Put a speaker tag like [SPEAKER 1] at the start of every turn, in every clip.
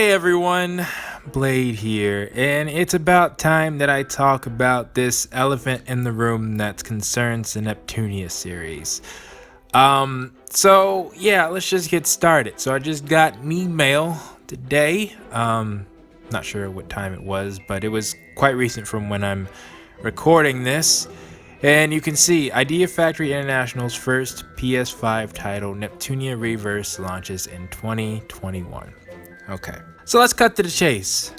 [SPEAKER 1] Hey everyone, Blade here, and it's about time that I talk about this elephant in the room that concerns the Neptunia series. So yeah, let's just get started. So I just got an email today, not sure what time it was, but it was quite recent from when I'm recording this. And you can see Idea Factory International's first PS5 title, Neptunia Reverse, launches in 2021. Okay, so let's cut to the chase.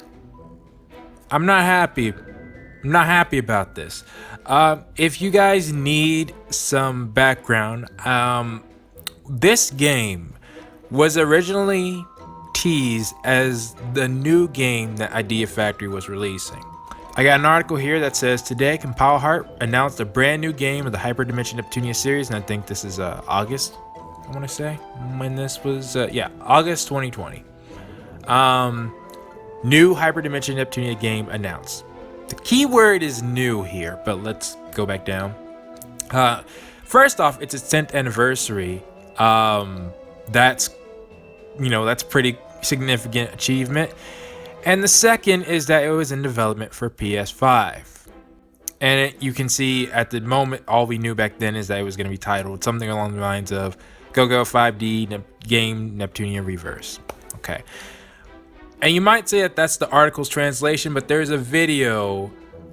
[SPEAKER 1] I'm not happy about this. If you guys need some background, this game was originally teased as the new game that Idea Factory was releasing. I got an article here that says, today Compile Heart announced a brand new game of the Hyperdimension Neptunia series, and I think this is August, I want to say, when this was, August 2020. New Hyperdimension Neptunia game announced. The key word is new here, but let's go back down. First off, it's its 10th anniversary. That's pretty significant achievement. And the second is that it was in development for PS5. And you can see at the moment, all we knew back then is that it was going to be titled something along the lines of Go 5D game Neptunia Reverse. Okay. And you might say that that's the article's translation, but there's a video,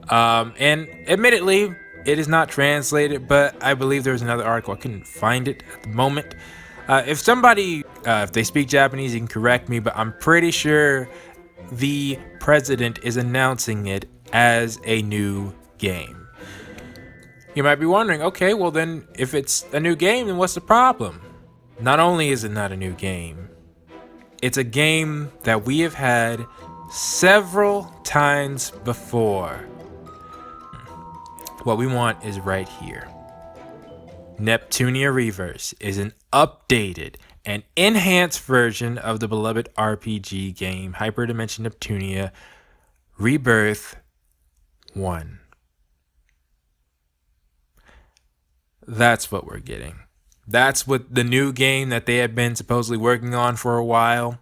[SPEAKER 1] and admittedly, it is not translated, but I believe there's another article. I couldn't find it at the moment. If somebody, if they speak Japanese, you can correct me, but I'm pretty sure the president is announcing it as a new game. You might be wondering, okay, well then, if it's a new game, then what's the problem? Not only is it not a new game, it's a game that we have had several times before. What we want is right here. Neptunia Reverse is an updated and enhanced version of the beloved RPG game Hyperdimension Neptunia Rebirth 1. That's what we're getting. That's what the new game that they have been supposedly working on for a while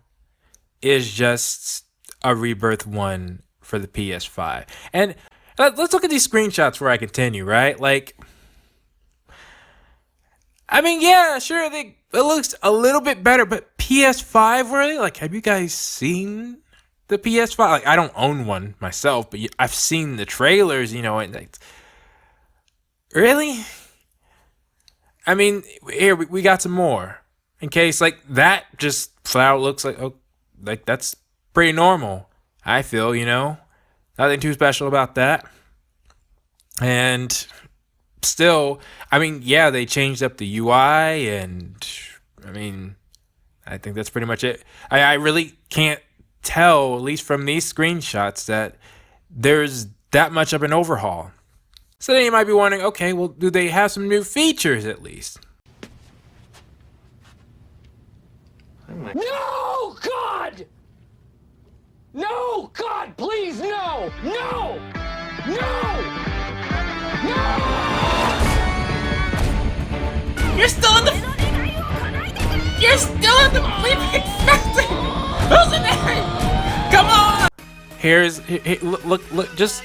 [SPEAKER 1] is, just a Rebirth 1 for the PS5. And let's look at these screenshots before I continue, right? Like, I mean, yeah, sure, it looks a little bit better, but PS5, really? Like, have you guys seen the PS5? Like, I don't own one myself, but I've seen the trailers, and like, really? I mean, here, we got some more. In case, like, that just flat out looks like, like, that's pretty normal, I feel, Nothing too special about that. And still, I mean, yeah, they changed up the UI, and, I mean, I think that's pretty much it. I really can't tell, at least from these screenshots, that there's that much of an overhaul. So then you might be wondering, okay, well, do they have some new features at least?
[SPEAKER 2] No, God! No, God, please, no! No! No! No!
[SPEAKER 3] You're still in the bleeping factory! Who's in there? Come on!
[SPEAKER 1] Here's look, just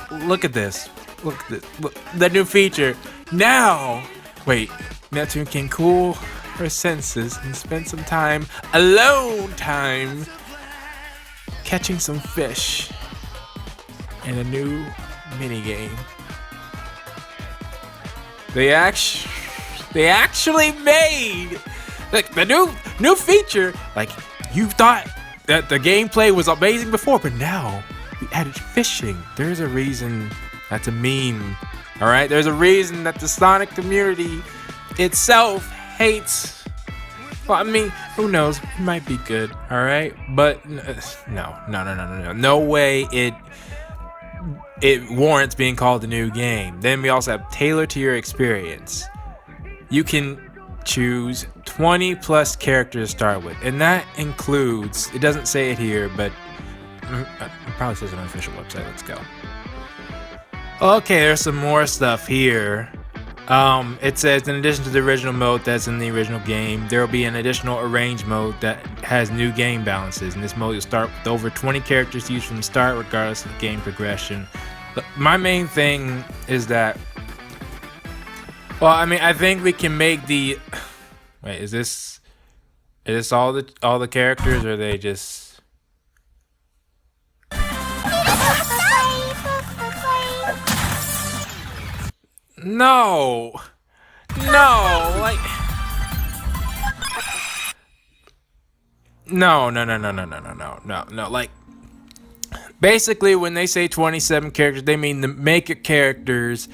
[SPEAKER 1] look at this. Look that new feature. Now, wait, Neptune can cool her senses and spend some alone time catching some fish in a new minigame. They actually made like the new feature. Like, you thought that the gameplay was amazing before, but now we added fishing. There's a reason that's a meme. All right, there's a reason that the Sonic community itself hates. Well, I mean, who knows? It might be good. All right, but no way it warrants being called a new game. Then we also have tailored to your experience. You can choose 20 plus characters to start with, and that includes, it doesn't say it here, but it probably says it on the official website. Let's go. Okay, there's some more stuff here. It says, in addition to the original mode that's in the original game, there will be an additional arrange mode that has new game balances. In this mode, you'll start with over 20 characters used from the start, regardless of game progression. But my main thing is that, well, I mean, I think we can make the. Wait, is this all the characters, or are they just? No, like, no. Like, basically, when they say 27 characters, they mean the maker characters,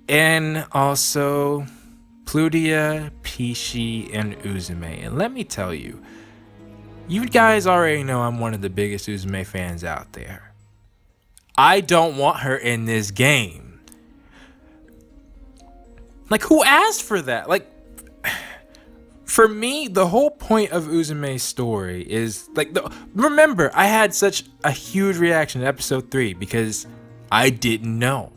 [SPEAKER 1] and also Plutia, Peachy, and Uzume. And let me tell you, you guys already know I'm one of the biggest Uzume fans out there. I don't want her in this game. Like, who asked for that? Like, for me, the whole point of Uzume's story is, like, remember, I had such a huge reaction to episode 3 because I didn't know.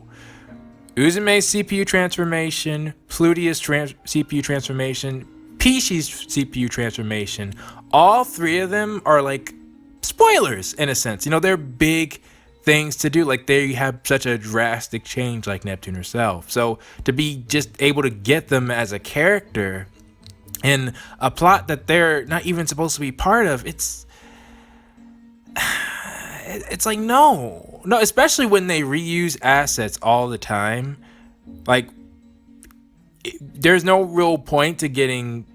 [SPEAKER 1] Uzume's CPU transformation, Plutia's CPU transformation, Peachy's CPU transformation, all three of them are, like, spoilers, in a sense. You know, they're big things to do, like they have such a drastic change like Neptune herself. So to be just able to get them as a character in a plot that they're not even supposed to be part of, it's like no, especially when they reuse assets all the time. Like, there's no real point to getting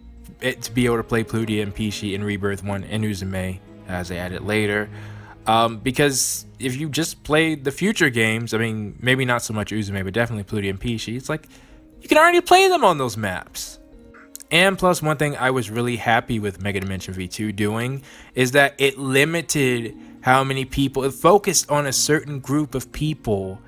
[SPEAKER 1] it to be able to play Plutia and Peachy in Rebirth 1 and Uzume as they add it later. Because if you just play the future games, I mean, maybe not so much Uzume, but definitely Plutia and Peachy, it's like you can already play them on those maps. And plus, one thing I was really happy with Mega Dimension V2 doing is that it limited how many people, it focused on a certain group of people.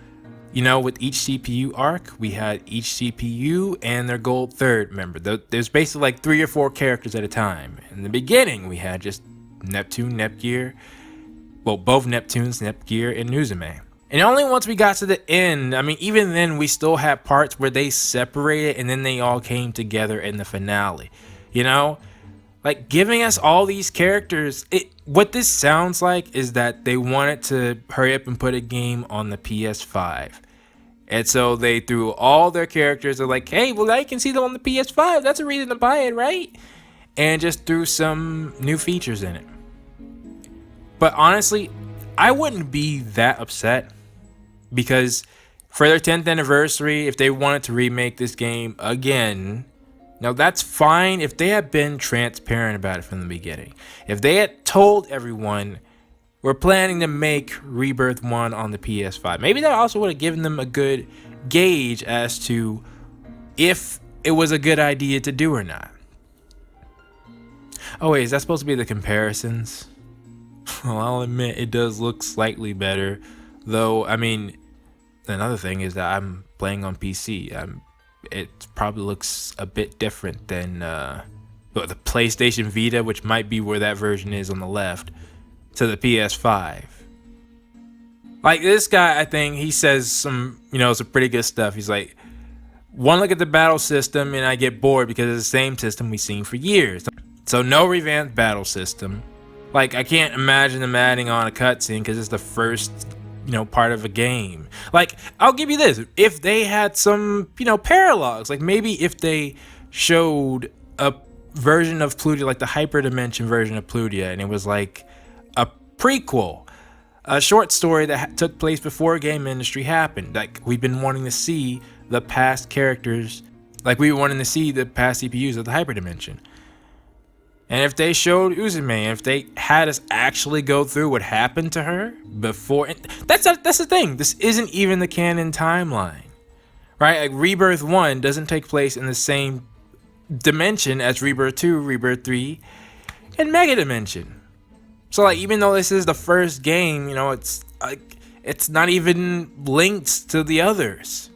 [SPEAKER 1] You know, with each CPU arc, we had each CPU and their gold third member. There's basically like 3 or 4 characters at a time. In the beginning, we had just Neptune, Nepgear, well, both Neptunes, Nepgear, and Uzume. And only once we got to the end, I mean, even then, we still had parts where they separated and then they all came together in the finale. You know? Like, giving us all these characters, what this sounds like is that they wanted to hurry up and put a game on the PS5. And so they threw all their characters, they're like, hey, well, now you can see them on the PS5. That's a reason to buy it, right? And just threw some new features in it. But honestly, I wouldn't be that upset, because for their 10th anniversary, if they wanted to remake this game again, now that's fine if they had been transparent about it from the beginning. If they had told everyone, we're planning to make Rebirth 1 on the PS5, maybe that also would have given them a good gauge as to if it was a good idea to do or not. Oh wait, is that supposed to be the comparisons? Well, I'll admit it does look slightly better, though. I mean, another thing is that I'm playing on PC. It probably looks a bit different than the PlayStation Vita, which might be where that version is on the left, to the PS5. Like, this guy, I think he says some pretty good stuff. He's like, one look at the battle system and I get bored because it's the same system we've seen for years. So no revamped battle system. Like, I can't imagine them adding on a cutscene because it's the first, part of a game. Like, I'll give you this. If they had some, paralogs, like maybe if they showed a version of Plutia, like the hyperdimension version of Plutia, and it was like a prequel, a short story that took place before game industry happened. Like, we've been wanting to see the past characters, like we were wanting to see the past CPUs of the hyperdimension. And if they showed Uzume, if they had us actually go through what happened to her before, that's the thing. This isn't even the canon timeline, right? Like, Rebirth 1 doesn't take place in the same dimension as Rebirth 2, Rebirth 3, and Mega Dimension. So, like, even though this is the first game, it's like it's not even linked to the others.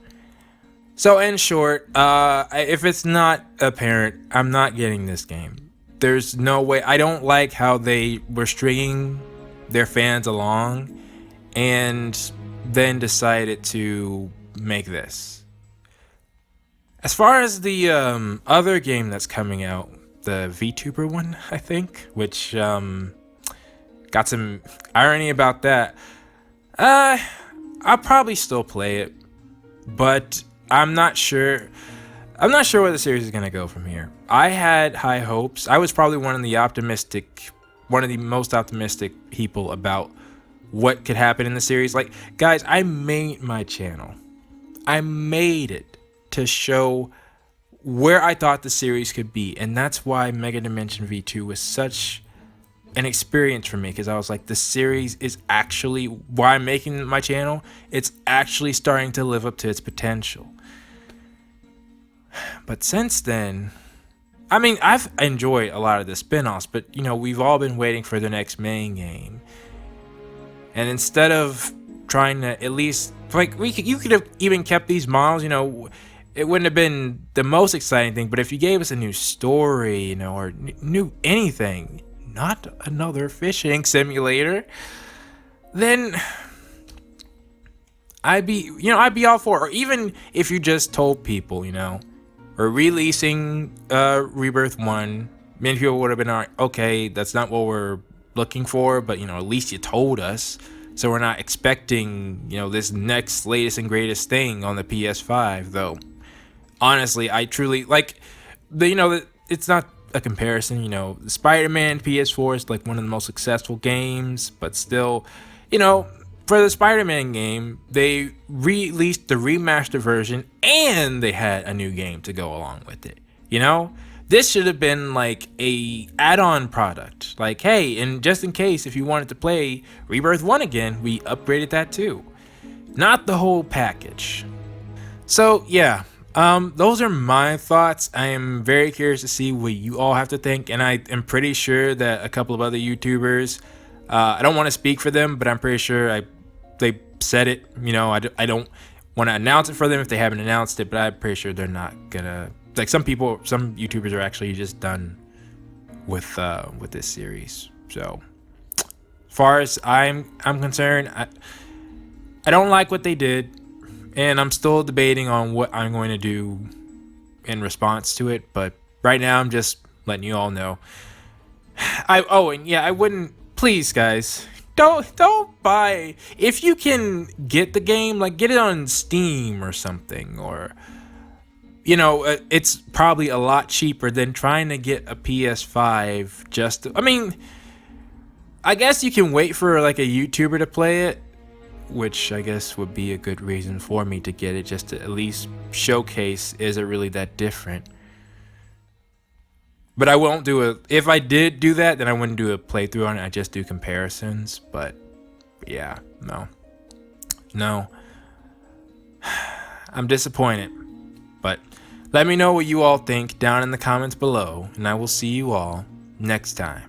[SPEAKER 1] So, in short, if it's not apparent, I'm not getting this game. There's no way. I don't like how they were stringing their fans along and then decided to make this. As far as the other game that's coming out, the VTuber one, I think, which got some irony about that. I'll probably still play it, but I'm not sure. I'm not sure where the series is gonna go from here. I had high hopes. I was probably one of the most optimistic people about what could happen in the series. Like, guys, I made my channel. I made it to show where I thought the series could be, and that's why Mega Dimension V2 was such an experience for me, because I was like, the series is actually, why I'm making my channel, it's actually starting to live up to its potential. But since then, I mean, I've enjoyed a lot of the spin-offs, but you know, we've all been waiting for the next main game. And instead of trying to at least, like, you could have even kept these models, you know, it wouldn't have been the most exciting thing, but if you gave us a new story, you know, or new anything, not another fishing simulator, then I'd be all for it. Or even if you just told people, you know, we're releasing Rebirth 1, many people would have been like, okay, that's not what we're looking for, but you know, at least you told us, so we're not expecting, you know, this next latest and greatest thing on the PS5. Though honestly, I truly like the, you know, it's not a comparison, you know, Spider-Man PS4 is like one of the most successful games, but still, you know, for the Spider-Man game, they released the remastered version and they had a new game to go along with it. You know, this should have been like a add-on product. Like, hey, and just in case if you wanted to play Rebirth 1 again, we upgraded that too. Not the whole package. So yeah, those are my thoughts. I am very curious to see what you all have to think, and I am pretty sure that a couple of other YouTubers, I don't want to speak for them, but I'm pretty sure they said it. You know, I don't want to announce it for them if they haven't announced it, but I'm pretty sure they're not gonna. Like, some YouTubers are actually just done with this series. So, as far as I'm concerned, I don't like what they did, and I'm still debating on what I'm going to do in response to it. But right now, I'm just letting you all know. I wouldn't. Please, guys, don't buy. If you can get the game, like, get it on Steam or something, or you know, it's probably a lot cheaper than trying to get a PS5. I mean, I guess you can wait for like a YouTuber to play it, which I guess would be a good reason for me to get it, just to at least showcase, is it really that different? But I won't do if I did do that, then I wouldn't do a playthrough on it. I just do comparisons. But yeah, no. I'm disappointed. But let me know what you all think down in the comments below, and I will see you all next time.